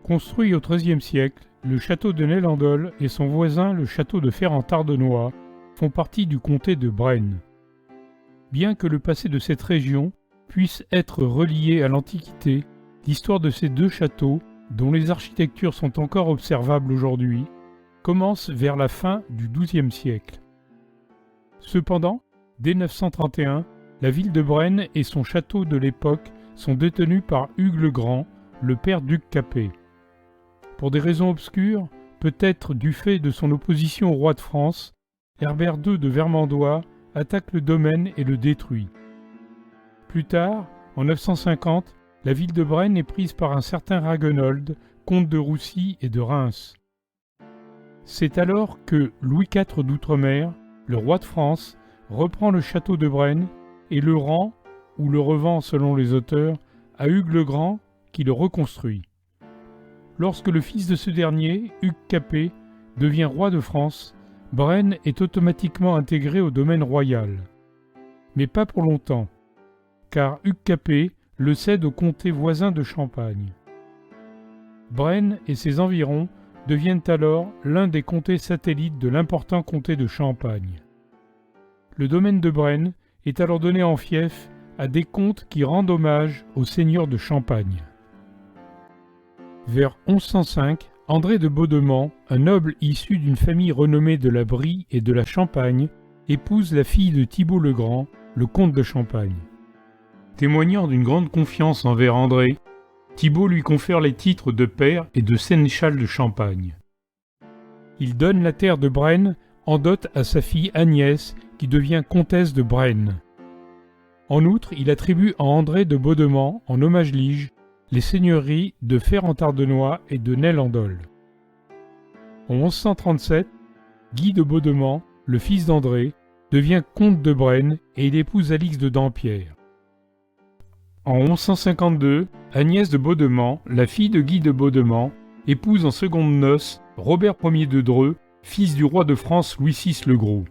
Construit au XIIIe siècle, le château de Nel-en-Dol et son voisin, le château de Fer-en-Tardenois, font partie du comté de Brenne. Bien que le passé de cette région puisse être relié à l'Antiquité, l'histoire de ces deux châteaux, dont les architectures sont encore observables aujourd'hui, commence vers la fin du XIIe siècle. Cependant, dès 931, la ville de Brenne et son château de l'époque sont détenus par Hugues le Grand, le père d'Hugues Capet. Pour des raisons obscures, peut-être du fait de son opposition au roi de France, Herbert II de Vermandois attaque le domaine et le détruit. Plus tard, en 950, la ville de Brenne est prise par un certain Raguenold, comte de Roussy et de Reims. C'est alors que Louis IV d'Outre-mer, le roi de France, reprend le château de Brenne et le rend, ou le revend selon les auteurs, à Hugues le Grand, qui le reconstruit. Lorsque le fils de ce dernier, Hugues Capet, devient roi de France, Brenne est automatiquement intégré au domaine royal. Mais pas pour longtemps, car Hugues Capet le cède au comté voisin de Champagne. Brenne et ses environs deviennent alors l'un des comtés satellites de l'important comté de Champagne. Le domaine de Brenne est alors donné en fief à des comtes qui rendent hommage au seigneur de Champagne. Vers 1105, André de Baudement, un noble issu d'une famille renommée de la Brie et de la Champagne, épouse la fille de Thibault le Grand, le comte de Champagne. Témoignant d'une grande confiance envers André, Thibault lui confère les titres de père et de sénéchal de Champagne. Il donne la terre de Brenne en dot à sa fille Agnès, qui devient comtesse de Brenne. En outre, il attribue à André de Baudement, en hommage lige, les seigneuries de Fer-en-Tardenois et de Nel-en-Dol. En 1137, Guy de Baudement, le fils d'André, devient comte de Brenne et il épouse Alix de Dampierre. En 1152, Agnès de Baudement, la fille de Guy de Baudement, épouse en secondes noces Robert Ier de Dreux, fils du roi de France Louis VI le Gros.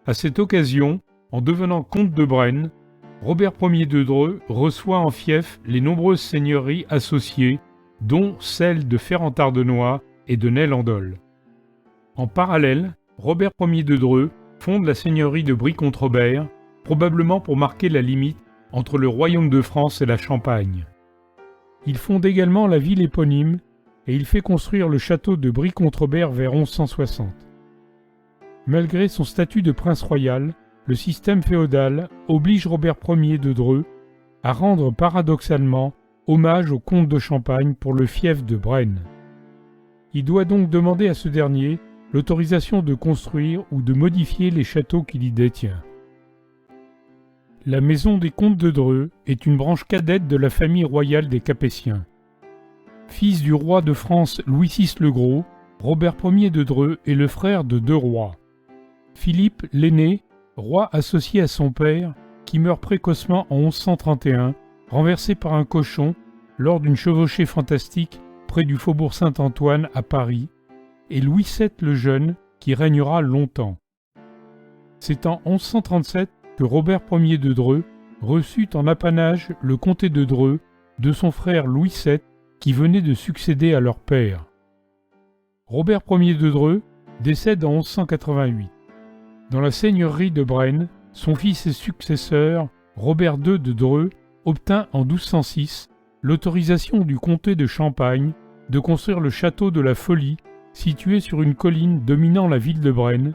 À cette occasion, en devenant comte de Brenne, Robert Ier de Dreux reçoit en fief les nombreuses seigneuries associées, dont celles de Fer-en-Tardenois et de Nel-en-Dol. En parallèle, Robert Ier de Dreux fonde la seigneurie de Brie-contre-Robert, probablement pour marquer la limite entre le royaume de France et la Champagne. Il fonde également la ville éponyme et il fait construire le château de Brie-contre-Robert vers 1160. Malgré son statut de prince royal, le système féodal oblige Robert Ier de Dreux à rendre paradoxalement hommage au comte de Champagne pour le fief de Brenne. Il doit donc demander à ce dernier l'autorisation de construire ou de modifier les châteaux qu'il y détient. La maison des comtes de Dreux est une branche cadette de la famille royale des Capétiens. Fils du roi de France Louis VI le Gros, Robert Ier de Dreux est le frère de deux rois. Philippe l'aîné, roi associé à son père, qui meurt précocement en 1131, renversé par un cochon lors d'une chevauchée fantastique près du faubourg Saint-Antoine à Paris, et Louis VII le Jeune, qui régnera longtemps. C'est en 1137 que Robert Ier de Dreux reçut en apanage le comté de Dreux de son frère Louis VII, qui venait de succéder à leur père. Robert Ier de Dreux décède en 1188. Dans la seigneurie de Brenne, son fils et successeur, Robert II de Dreux, obtint en 1206 l'autorisation du comté de Champagne de construire le château de la Folie, situé sur une colline dominant la ville de Brenne,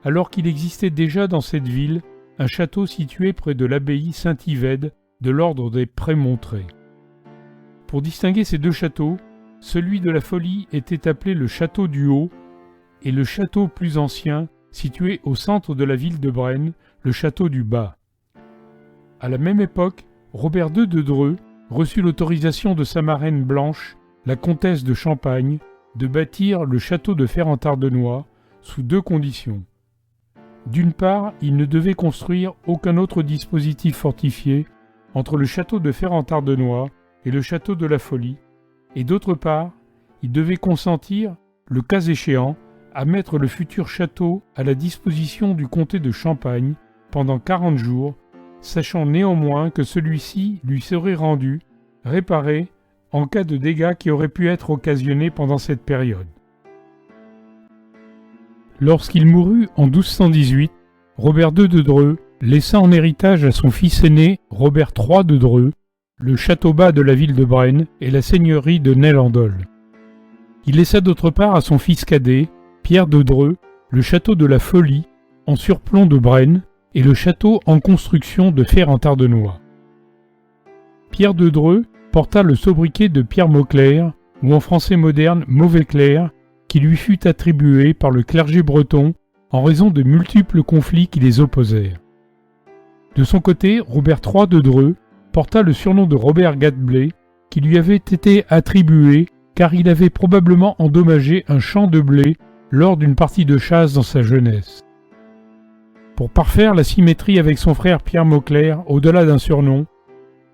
alors qu'il existait déjà dans cette ville un château situé près de l'abbaye Saint-Yvède de l'ordre des Prémontrés. Pour distinguer ces deux châteaux, celui de la Folie était appelé le château du Haut et le château plus ancien, situé au centre de la ville de Brenne, le château du Bas. À la même époque, Robert II de Dreux reçut l'autorisation de sa marraine Blanche, la comtesse de Champagne, de bâtir le château de Fer-en-Tardenois sous deux conditions. D'une part, il ne devait construire aucun autre dispositif fortifié entre le château de Fer-en-Tardenois et le château de la Folie, et d'autre part, il devait consentir, le cas échéant, à mettre le futur château à la disposition du comté de Champagne pendant 40 jours, sachant néanmoins que celui-ci lui serait rendu, réparé en cas de dégâts qui auraient pu être occasionnés pendant cette période. Lorsqu'il mourut en 1218, Robert II de Dreux laissa en héritage à son fils aîné, Robert III de Dreux, le château bas de la ville de Braine et la seigneurie de Nel-en-Dol. Il laissa d'autre part à son fils cadet, Pierre de Dreux, le château de la Folie, en surplomb de Braine, et le château en construction de fer en tardenois. Pierre de Dreux porta le sobriquet de Pierre Mauclerc, ou en français moderne Mauvais-Clerc, qui lui fut attribué par le clergé breton en raison de multiples conflits qui les opposèrent. De son côté, Robert III de Dreux porta le surnom de Robert Gadblé, qui lui avait été attribué car il avait probablement endommagé un champ de blé lors d'une partie de chasse dans sa jeunesse. Pour parfaire la symétrie avec son frère Pierre Mauclerc au-delà d'un surnom,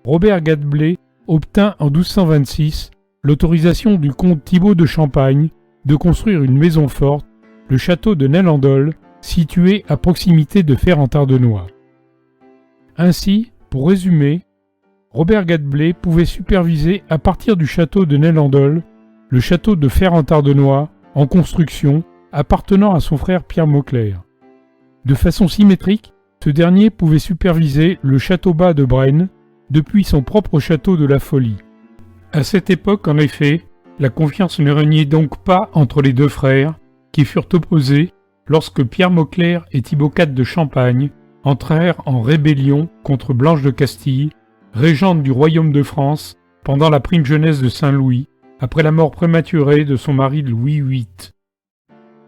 Robert Gadblé obtint en 1226 l'autorisation du comte Thibaut de Champagne de construire une maison forte, le château de Nel-en-Dol, situé à proximité de Fer-en-Tardenois. Ainsi, pour résumer, Robert Gadblé pouvait superviser à partir du château de Nel-en-Dol le château de Fer-en-Tardenois en construction appartenant à son frère Pierre Mauclerc. De façon symétrique, ce dernier pouvait superviser le château bas de Braine depuis son propre château de la Folie. À cette époque, en effet, la confiance ne régnait donc pas entre les deux frères, qui furent opposés lorsque Pierre Mauclerc et Thibaut IV de Champagne entrèrent en rébellion contre Blanche de Castille, régente du royaume de France pendant la prime jeunesse de Saint-Louis, après la mort prématurée de son mari Louis VIII.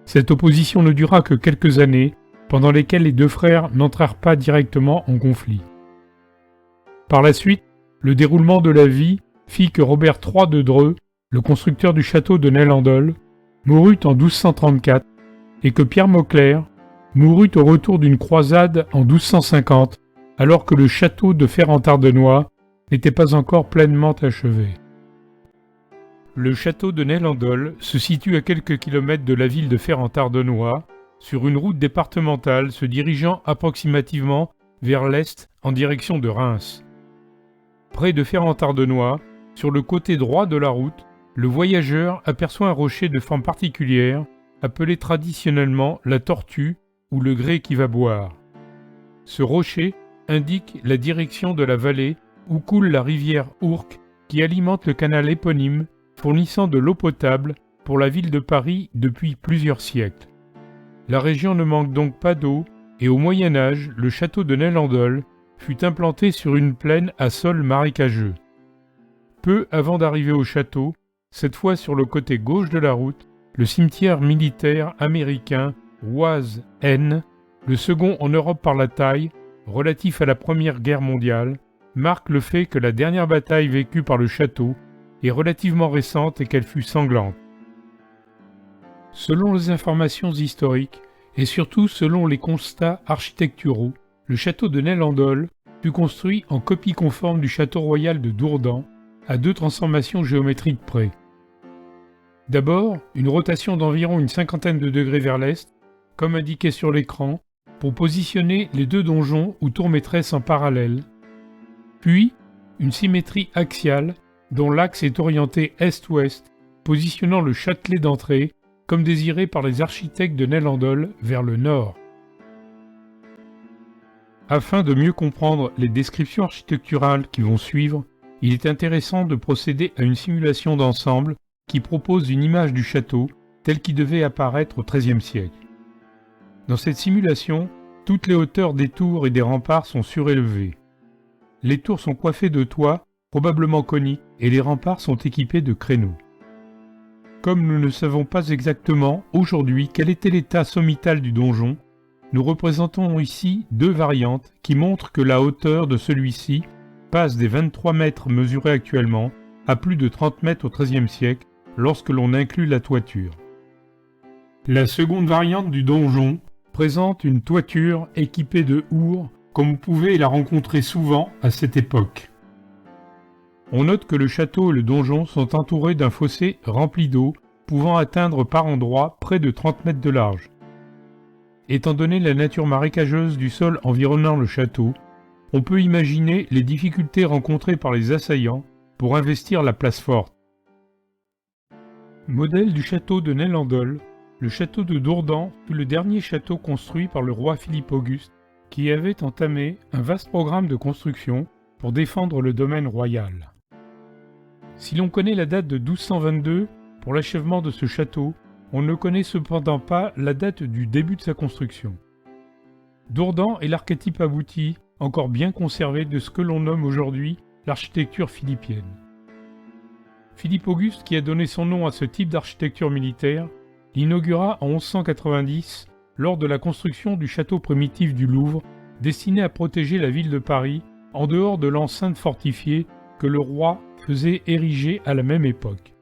Cette opposition ne dura que quelques années, pendant lesquelles les deux frères n'entrèrent pas directement en conflit. Par la suite, le déroulement de la vie fit que Robert III de Dreux, le constructeur du château de Nel-en-Dol, mourut en 1234 et que Pierre Mauclerc mourut au retour d'une croisade en 1250, alors que le château de Fer-en-Tardenois n'était pas encore pleinement achevé. Le château de Nel-en-Dol se situe à quelques kilomètres de la ville de Fer-en-Tardenois, sur une route départementale se dirigeant approximativement vers l'est en direction de Reims. Près de Fer-en-Tardenois, sur le côté droit de la route, le voyageur aperçoit un rocher de forme particulière, appelé traditionnellement la tortue ou le grès qui va boire. Ce rocher indique la direction de la vallée où coule la rivière Ourcq qui alimente le canal éponyme, fournissant de l'eau potable pour la ville de Paris depuis plusieurs siècles. La région ne manque donc pas d'eau et au Moyen Âge, le château de Nel-en-Dol fut implanté sur une plaine à sol marécageux. Peu avant d'arriver au château, cette fois sur le côté gauche de la route, le cimetière militaire américain Oise N, le second en Europe par la taille, relatif à la Première Guerre mondiale, marque le fait que la dernière bataille vécue par le château est relativement récente et qu'elle fut sanglante. Selon les informations historiques, et surtout selon les constats architecturaux, le château de Nel-en-Dol fut construit en copie conforme du château royal de Dourdan, à deux transformations géométriques près. D'abord, une rotation d'environ une cinquantaine de degrés vers l'est, comme indiqué sur l'écran, pour positionner les deux donjons ou tours maîtresses en parallèle. Puis, une symétrie axiale, dont l'axe est orienté est-ouest, positionnant le châtelet d'entrée, comme désiré par les architectes de Nel-en-Dol, vers le nord. Afin de mieux comprendre les descriptions architecturales qui vont suivre, il est intéressant de procéder à une simulation d'ensemble qui propose une image du château tel qu'il devait apparaître au XIIIe siècle. Dans cette simulation, toutes les hauteurs des tours et des remparts sont surélevées. Les tours sont coiffées de toits, probablement coniques, et les remparts sont équipés de créneaux. Comme nous ne savons pas exactement aujourd'hui quel était l'état sommital du donjon, nous représentons ici deux variantes qui montrent que la hauteur de celui-ci passe des 23 mètres mesurés actuellement à plus de 30 mètres au XIIIe siècle lorsque l'on inclut la toiture. La seconde variante du donjon présente une toiture équipée de hourds comme vous pouvez la rencontrer souvent à cette époque. On note que le château et le donjon sont entourés d'un fossé rempli d'eau pouvant atteindre par endroits près de 30 mètres de large. Étant donné la nature marécageuse du sol environnant le château, on peut imaginer les difficultés rencontrées par les assaillants pour investir la place forte. Modèle du château de Nel-en-Dol, le château de Dourdan fut le dernier château construit par le roi Philippe Auguste, qui avait entamé un vaste programme de construction pour défendre le domaine royal. Si l'on connaît la date de 1222 pour l'achèvement de ce château, on ne connaît cependant pas la date du début de sa construction. Dourdan est l'archétype abouti, encore bien conservé de ce que l'on nomme aujourd'hui l'architecture philippienne. Philippe Auguste, qui a donné son nom à ce type d'architecture militaire, l'inaugura en 1190 lors de la construction du château primitif du Louvre, destiné à protéger la ville de Paris en dehors de l'enceinte fortifiée que le roi faisait ériger à la même époque.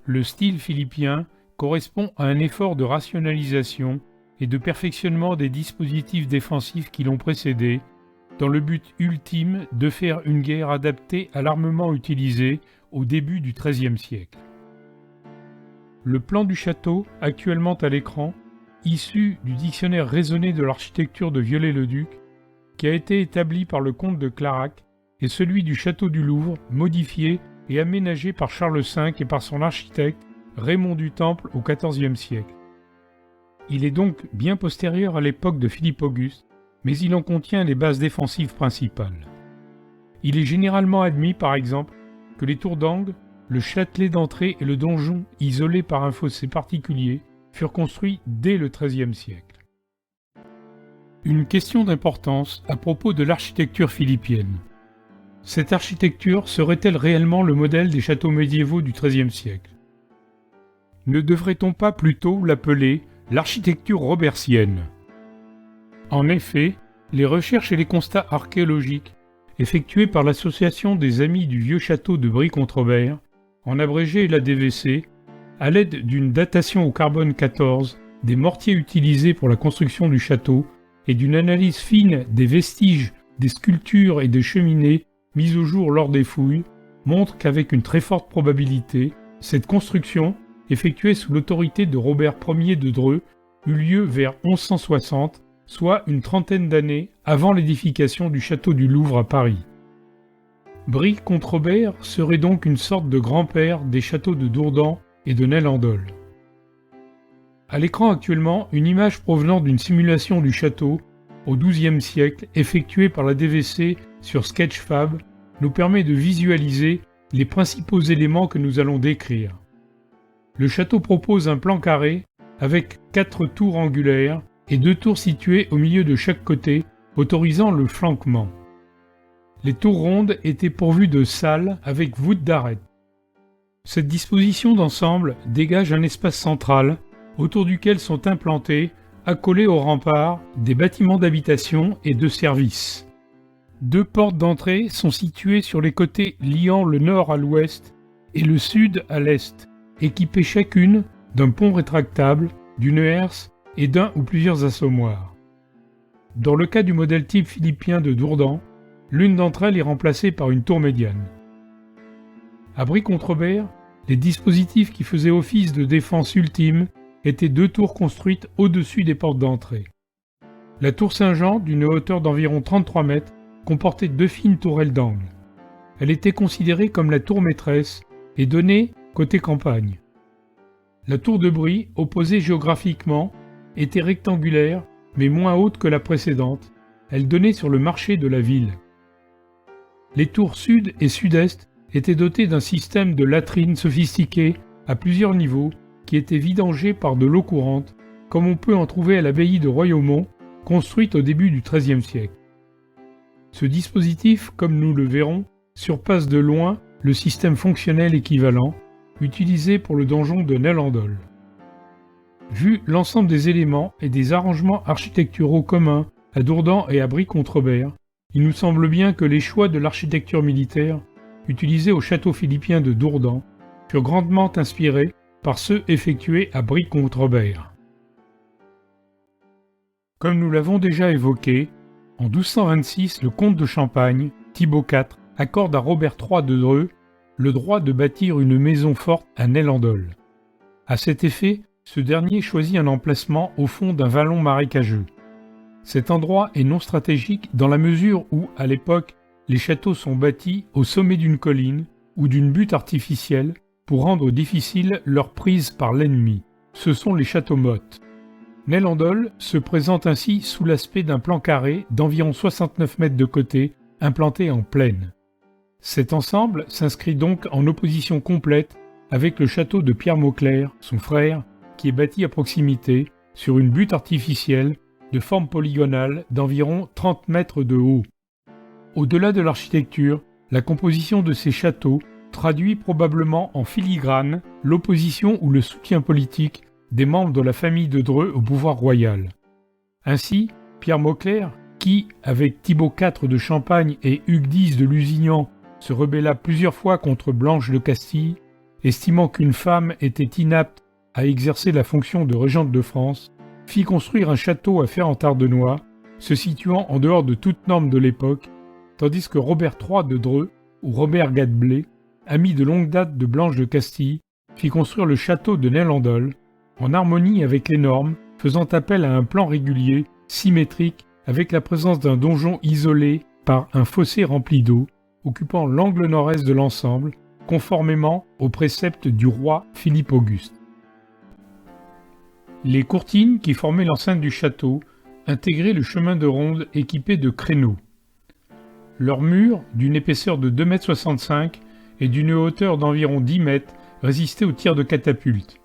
Le style philippien correspond à un effort de rationalisation et de perfectionnement des dispositifs défensifs qui l'ont précédé, dans le but ultime de faire une guerre adaptée à l'armement utilisé au début du XIIIe siècle. Le plan du château, actuellement à l'écran, issu du dictionnaire raisonné de l'architecture de Viollet-le-Duc, qui a été établi par le comte de Clarac, est celui du château du Louvre, modifié et aménagé par Charles V et par son architecte Raymond du Temple au XIVe siècle. Il est donc bien postérieur à l'époque de Philippe Auguste, mais il en contient les bases défensives principales. Il est généralement admis, par exemple, que les tours d'angle, le châtelet d'entrée et le donjon, isolé par un fossé particulier, furent construits dès le XIIIe siècle. Une question d'importance à propos de l'architecture philippienne. Cette architecture serait-elle réellement le modèle des châteaux médiévaux du XIIIe siècle? Ne devrait-on pas plutôt l'appeler l'architecture robertienne? En effet, les recherches et les constats archéologiques effectués par l'Association des Amis du Vieux Château de Brie-Contrebert, en abrégé la DVC, à l'aide d'une datation au carbone 14 des mortiers utilisés pour la construction du château et d'une analyse fine des vestiges, des sculptures et des cheminées mises au jour lors des fouilles, montrent qu'avec une très forte probabilité, cette construction, effectuée sous l'autorité de Robert Ier de Dreux, eut lieu vers 1160, soit une trentaine d'années avant l'édification du château du Louvre à Paris. Brie-Contrebert serait donc une sorte de grand-père des châteaux de Dourdan et de Nel-en-Dol. À l'écran actuellement, une image provenant d'une simulation du château au XIIe siècle effectuée par la DVC sur Sketchfab nous permet de visualiser les principaux éléments que nous allons décrire. Le château propose un plan carré avec 4 tours angulaires et 2 tours situées au milieu de chaque côté, autorisant le flanquement. Les tours rondes étaient pourvues de salles avec voûte d'arête. Cette disposition d'ensemble dégage un espace central autour duquel sont implantés, accolés au rempart, des bâtiments d'habitation et de services. 2 portes d'entrée sont situées sur les côtés liant le nord à l'ouest et le sud à l'est, équipées chacune d'un pont rétractable, d'une herse et d'un ou plusieurs assommoirs. Dans le cas du modèle type philippien de Dourdan, l'une d'entre elles est remplacée par une tour médiane. À Brie-Contrebert, les dispositifs qui faisaient office de défense ultime étaient 2 tours construites au-dessus des portes d'entrée. La tour Saint-Jean, d'une hauteur d'environ 33 mètres, comportait 2 fines tourelles d'angle. Elle était considérée comme la tour maîtresse et donnait côté campagne. La tour de Brie, opposée géographiquement, était rectangulaire, mais moins haute que la précédente. Elle donnait sur le marché de la ville. Les tours sud et sud-est étaient dotées d'un système de latrines sophistiqué à plusieurs niveaux qui était vidangé par de l'eau courante, comme on peut en trouver à l'abbaye de Royaumont, construite au début du XIIIe siècle. Ce dispositif, comme nous le verrons, surpasse de loin le système fonctionnel équivalent utilisé pour le donjon de Nel-en-Dol. Vu l'ensemble des éléments et des arrangements architecturaux communs à Dourdan et à Brie-Contrebert, il nous semble bien que les choix de l'architecture militaire utilisés au château philippien de Dourdan furent grandement inspirés par ceux effectués à Brie-Contrebert. Comme nous l'avons déjà évoqué, en 1226, le comte de Champagne, Thibaut IV, accorde à Robert III de Dreux le droit de bâtir une maison forte à Nel-en-Dol. À cet effet, ce dernier choisit un emplacement au fond d'un vallon marécageux. Cet endroit est non stratégique dans la mesure où, à l'époque, les châteaux sont bâtis au sommet d'une colline ou d'une butte artificielle pour rendre difficile leur prise par l'ennemi. Ce sont les châteaux-mottes. Nélandol se présente ainsi sous l'aspect d'un plan carré d'environ 69 mètres de côté, implanté en plaine. Cet ensemble s'inscrit donc en opposition complète avec le château de Pierre Mauclerc, son frère, qui est bâti à proximité, sur une butte artificielle de forme polygonale d'environ 30 mètres de haut. Au-delà de l'architecture, la composition de ces châteaux traduit probablement en filigrane l'opposition ou le soutien politique des membres de la famille de Dreux au pouvoir royal. Ainsi, Pierre Mauclerc, qui, avec Thibaut IV de Champagne et Hugues X de Lusignan, se rebella plusieurs fois contre Blanche de Castille, estimant qu'une femme était inapte à exercer la fonction de régente de France, fit construire un château à Fer-en-Tardenois, se situant en dehors de toute norme de l'époque, tandis que Robert III de Dreux, ou Robert Gadblé, ami de longue date de Blanche de Castille, fit construire le château de Nélandol, en harmonie avec les normes, faisant appel à un plan régulier, symétrique, avec la présence d'un donjon isolé par un fossé rempli d'eau, occupant l'angle nord-est de l'ensemble, conformément aux préceptes du roi Philippe Auguste. Les courtines qui formaient l'enceinte du château intégraient le chemin de ronde équipé de créneaux. Leurs murs, d'une épaisseur de 2,65 m et d'une hauteur d'environ 10 mètres, résistaient aux tirs de catapultes.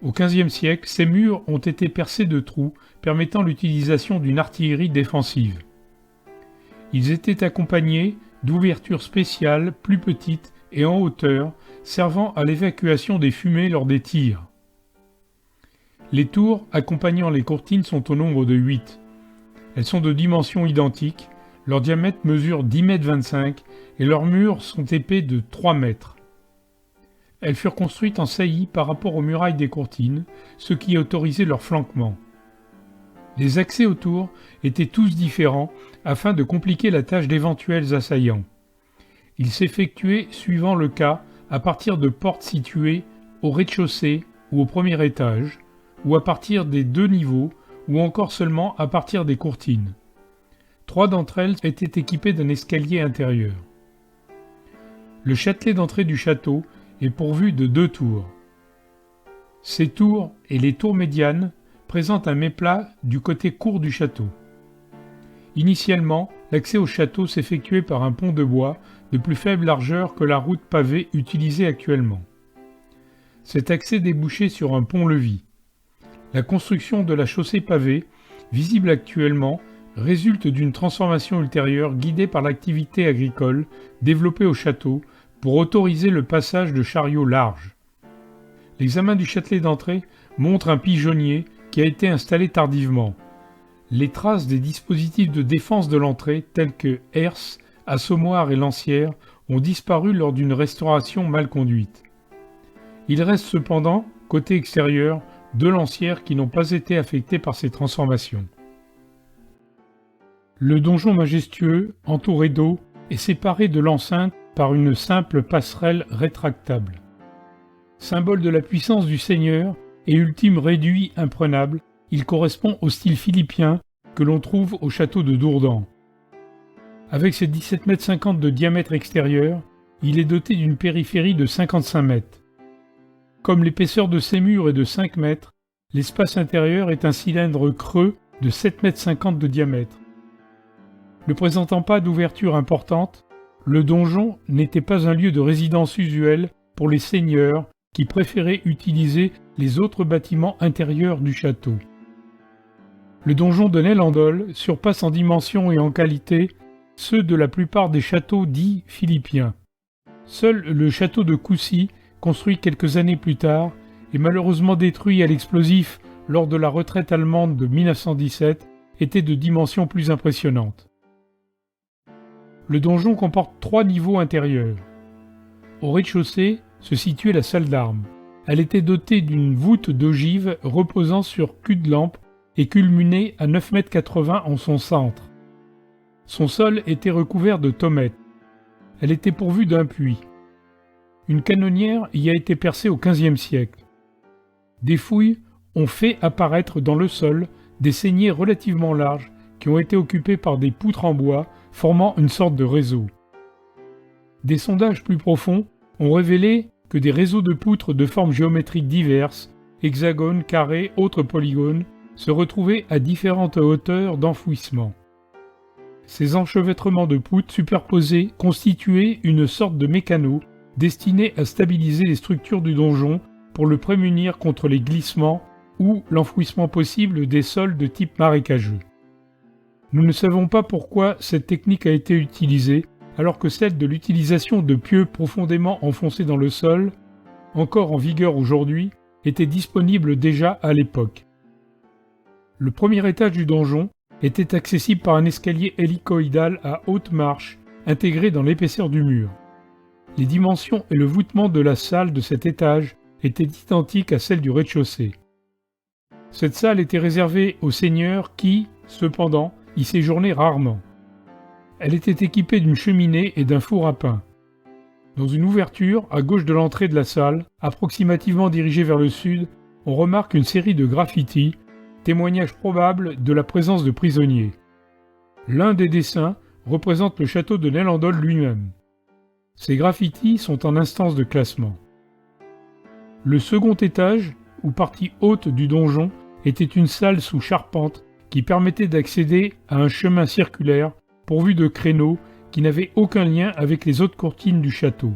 Au XVe siècle, ces murs ont été percés de trous permettant l'utilisation d'une artillerie défensive. Ils étaient accompagnés d'ouvertures spéciales plus petites et en hauteur, servant à l'évacuation des fumées lors des tirs. Les tours accompagnant les courtines sont au nombre de 8. Elles sont de dimensions identiques, leur diamètre mesure 10,25 m et leurs murs sont épais de 3 mètres. Elles furent construites en saillie par rapport aux murailles des courtines, ce qui autorisait leur flanquement. Les accès aux tours étaient tous différents afin de compliquer la tâche d'éventuels assaillants. Ils s'effectuaient, suivant le cas, à partir de portes situées au rez-de-chaussée ou au premier étage, ou à partir des 2 niveaux, ou encore seulement à partir des courtines. 3 d'entre elles étaient équipées d'un escalier intérieur. Le châtelet d'entrée du château est pourvu de 2 tours. Ces tours et les tours médianes présentent un méplat du côté court du château. Initialement, l'accès au château s'effectuait par un pont de bois de plus faible largeur que la route pavée utilisée actuellement. Cet accès débouchait sur un pont-levis. La construction de la chaussée pavée, visible actuellement, résulte d'une transformation ultérieure guidée par l'activité agricole développée au château pour autoriser le passage de chariots larges. L'examen du châtelet d'entrée montre un pigeonnier qui a été installé tardivement. Les traces des dispositifs de défense de l'entrée, tels que herses, assommoirs et lancières, ont disparu lors d'une restauration mal conduite. Il reste cependant, côté extérieur, 2 lancières qui n'ont pas été affectées par ces transformations. Le donjon majestueux, entouré d'eau, est séparé de l'enceinte par une simple passerelle rétractable. Symbole de la puissance du seigneur et ultime réduit imprenable, il correspond au style philippien que l'on trouve au château de Dourdan. Avec ses 17,50 m de diamètre extérieur, il est doté d'une périphérie de 55 mètres. Comme l'épaisseur de ses murs est de 5 mètres, l'espace intérieur est un cylindre creux de 7,50 m de diamètre. Ne présentant pas d'ouverture importante, le donjon n'était pas un lieu de résidence usuel pour les seigneurs qui préféraient utiliser les autres bâtiments intérieurs du château. Le donjon de Nélandol surpasse en dimension et en qualité ceux de la plupart des châteaux dits philippiens. Seul le château de Coucy, construit quelques années plus tard, et malheureusement détruit à l'explosif lors de la retraite allemande de 1917, était de dimensions plus impressionnantes. Le donjon comporte 3 niveaux intérieurs. Au rez-de-chaussée se situait la salle d'armes. Elle était dotée d'une voûte d'ogive reposant sur cul de lampe et culminait à 9,80 m en son centre. Son sol était recouvert de tommettes. Elle était pourvue d'un puits. Une canonnière y a été percée au XVe siècle. Des fouilles ont fait apparaître dans le sol des saignées relativement larges qui qui ont été occupés par des poutres en bois, formant une sorte de réseau. Des sondages plus profonds ont révélé que des réseaux de poutres de formes géométriques diverses, hexagones, carrés, autres polygones, se retrouvaient à différentes hauteurs d'enfouissement. Ces enchevêtrements de poutres superposées constituaient une sorte de mécano destiné à stabiliser les structures du donjon pour le prémunir contre les glissements ou l'enfouissement possible des sols de type marécageux. Nous ne savons pas pourquoi cette technique a été utilisée, alors que celle de l'utilisation de pieux profondément enfoncés dans le sol, encore en vigueur aujourd'hui, était disponible déjà à l'époque. Le premier étage du donjon était accessible par un escalier hélicoïdal à haute marche, intégré dans l'épaisseur du mur. Les dimensions et le voûtement de la salle de cet étage étaient identiques à celles du rez-de-chaussée. Cette salle était réservée aux seigneurs qui, cependant, y séjournaient rarement. Elle était équipée d'une cheminée et d'un four à pain. Dans une ouverture, à gauche de l'entrée de la salle, approximativement dirigée vers le sud, on remarque une série de graffitis, témoignage probable de la présence de prisonniers. L'un des dessins représente le château de Nel-Andol lui-même. Ces graffitis sont en instance de classement. Le second étage, ou partie haute du donjon, était une salle sous charpente qui permettait d'accéder à un chemin circulaire pourvu de créneaux qui n'avaient aucun lien avec les autres courtines du château.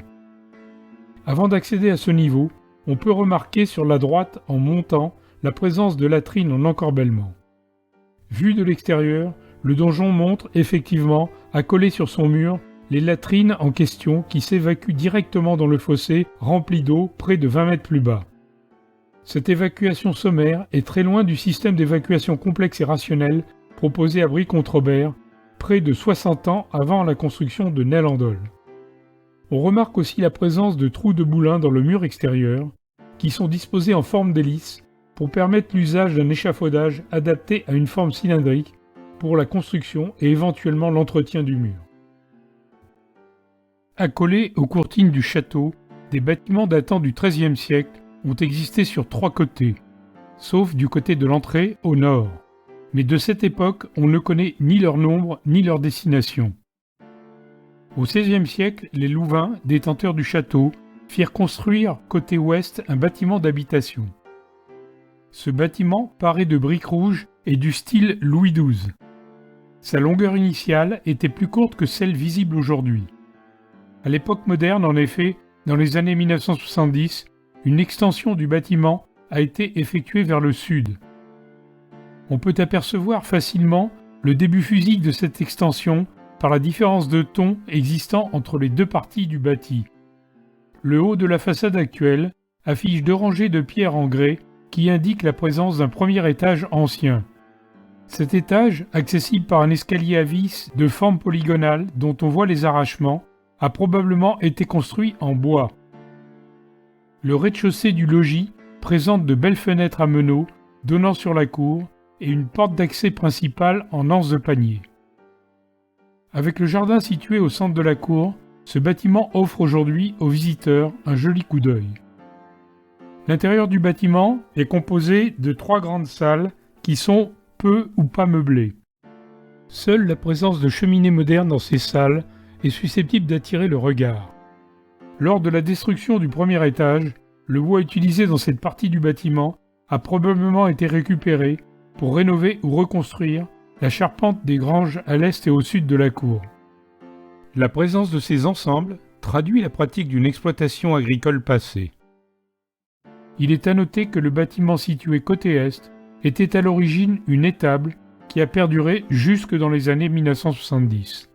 Avant d'accéder à ce niveau, on peut remarquer sur la droite, en montant, la présence de latrines en encorbellement. Vu de l'extérieur, le donjon montre effectivement, accolé sur son mur, les latrines en question qui s'évacuent directement dans le fossé rempli d'eau près de 20 mètres plus bas. Cette évacuation sommaire est très loin du système d'évacuation complexe et rationnel proposé à Brie-contre-Robert, près de 60 ans avant la construction de Nel-Andol. On remarque aussi la présence de trous de boulins dans le mur extérieur, qui sont disposés en forme d'hélice pour permettre l'usage d'un échafaudage adapté à une forme cylindrique pour la construction et éventuellement l'entretien du mur. Accolés aux courtines du château, des bâtiments datant du XIIIe siècle ont existé sur 3 côtés, sauf du côté de l'entrée au nord. Mais de cette époque, on ne connaît ni leur nombre ni leur destination. Au XVIe siècle, les Louvains, détenteurs du château, firent construire côté ouest un bâtiment d'habitation. Ce bâtiment, paré de briques rouges, est du style Louis XII. Sa longueur initiale était plus courte que celle visible aujourd'hui. À l'époque moderne, en effet, dans les années 1970, une extension du bâtiment a été effectuée vers le sud. On peut apercevoir facilement le début physique de cette extension par la différence de ton existant entre les deux parties du bâti. Le haut de la façade actuelle affiche 2 rangées de pierres en grès qui indiquent la présence d'un premier étage ancien. Cet étage, accessible par un escalier à vis de forme polygonale dont on voit les arrachements, a probablement été construit en bois. Le rez-de-chaussée du logis présente de belles fenêtres à meneaux donnant sur la cour et une porte d'accès principale en anse de panier. Avec le jardin situé au centre de la cour, ce bâtiment offre aujourd'hui aux visiteurs un joli coup d'œil. L'intérieur du bâtiment est composé de 3 grandes salles qui sont peu ou pas meublées. Seule la présence de cheminées modernes dans ces salles est susceptible d'attirer le regard. Lors de la destruction du premier étage, le bois utilisé dans cette partie du bâtiment a probablement été récupéré pour rénover ou reconstruire la charpente des granges à l'est et au sud de la cour. La présence de ces ensembles traduit la pratique d'une exploitation agricole passée. Il est à noter que le bâtiment situé côté est était à l'origine une étable qui a perduré jusque dans les années 1970.